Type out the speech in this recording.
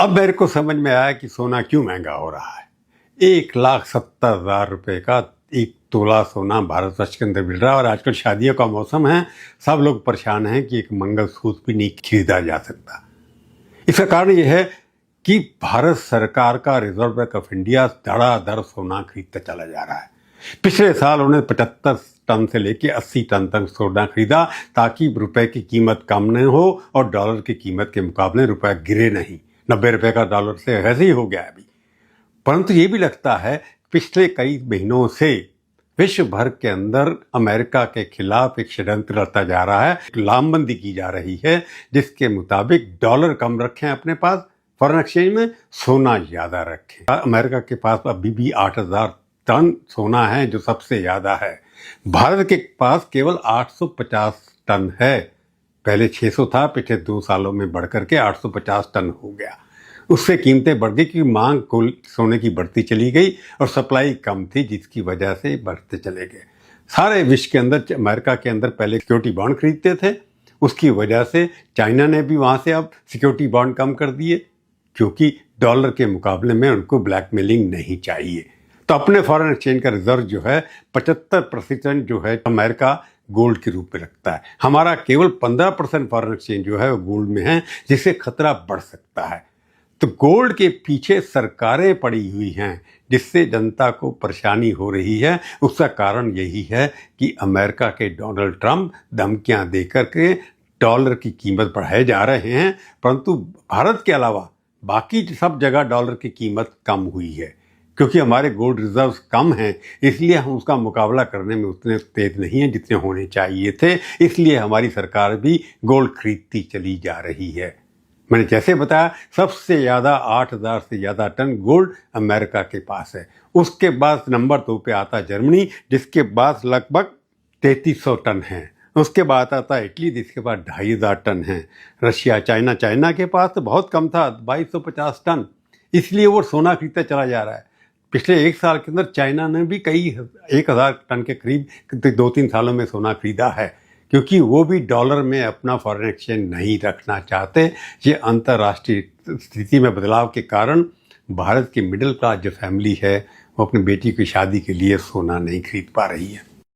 अब मेरे को समझ में आया कि सोना क्यों महंगा हो रहा है। 1,70,000 रुपये का एक तोला सोना भारतवर्ष के अंदर मिल रहा है और आजकल शादियों का मौसम है। सब लोग परेशान हैं कि एक मंगलसूत्र भी नहीं खरीदा जा सकता। इसका कारण यह है कि भारत सरकार का रिजर्व बैंक ऑफ इंडिया धड़ाधड़ सोना खरीदता चला जा रहा है। पिछले साल उन्होंने 75 टन से लेकर 80 टन तक सोना खरीदा ताकि रुपए की कीमत कम नहीं हो और डॉलर की कीमत के मुकाबले रुपए गिरे नहीं। 90 रुपए का डॉलर से ऐसे ही हो गया अभी। परंतु ये भी लगता है पिछले कई महीनों से विश्व भर के अंदर अमेरिका के खिलाफ एक षड्यंत्र रचा जा रहा है। लामबंदी की जा रही है जिसके मुताबिक डॉलर कम रखें अपने पास फॉरेन एक्सचेंज में, सोना ज्यादा रखें। अमेरिका के पास अभी भी 8,000 टन सोना है जो सबसे ज्यादा है। भारत के पास केवल 850 टन है। पहले 600 था, पिछले 2 सालों में बढ़कर के 850 टन हो गया। उससे कीमतें बढ़ गई क्योंकि मांग कुल सोने की बढ़ती चली गई और सप्लाई कम थी जिसकी वजह से बढ़ते चले गए। सारे विश्व के अंदर अमेरिका के अंदर पहले सिक्योरिटी बॉन्ड खरीदते थे, उसकी वजह से चाइना ने भी वहाँ से अब सिक्योरिटी बॉन्ड कम कर दिए क्योंकि डॉलर के मुकाबले में उनको ब्लैकमेलिंग नहीं चाहिए। तो अपने फॉरेन एक्सचेंज का रिजर्व जो है 75% जो है अमेरिका गोल्ड के रूप में रखता है। हमारा केवल 15% फॉरेन एक्सचेंज जो है वो गोल्ड में है जिससे खतरा बढ़ सकता है। तो गोल्ड के पीछे सरकारें पड़ी हुई हैं जिससे जनता को परेशानी हो रही है। उसका कारण यही है कि अमेरिका के डोनाल्ड ट्रंप धमकियां देकर के डॉलर की कीमत बढ़ाए जा रहे हैं, परंतु भारत के अलावा बाकी सब जगह डॉलर की कीमत कम हुई है क्योंकि हमारे गोल्ड रिजर्व्स कम हैं। इसलिए हम उसका मुकाबला करने में उतने तेज नहीं हैं जितने होने चाहिए थे। इसलिए हमारी सरकार भी गोल्ड खरीदती चली जा रही है। मैंने जैसे बताया सबसे ज़्यादा 8,000 से ज़्यादा टन गोल्ड अमेरिका के पास है। उसके बाद नंबर 2 पे आता जर्मनी जिसके पास लगभग 3,300 टन है। उसके बाद आता इटली जिसके पास 2,500 टन है। रशिया चाइना के पास तो बहुत कम था, 2,250 टन। इसलिए वो सोना खरीदता चला जा रहा है। पिछले 1 साल के अंदर चाइना ने भी कई 1,000 टन के करीब 2-3 सालों में सोना खरीदा है क्योंकि वो भी डॉलर में अपना फॉरेन एक्सचेंज नहीं रखना चाहते। ये अंतर्राष्ट्रीय स्थिति में बदलाव के कारण भारत की मिडिल क्लास जो फैमिली है वो अपनी बेटी की शादी के लिए सोना नहीं खरीद पा रही है।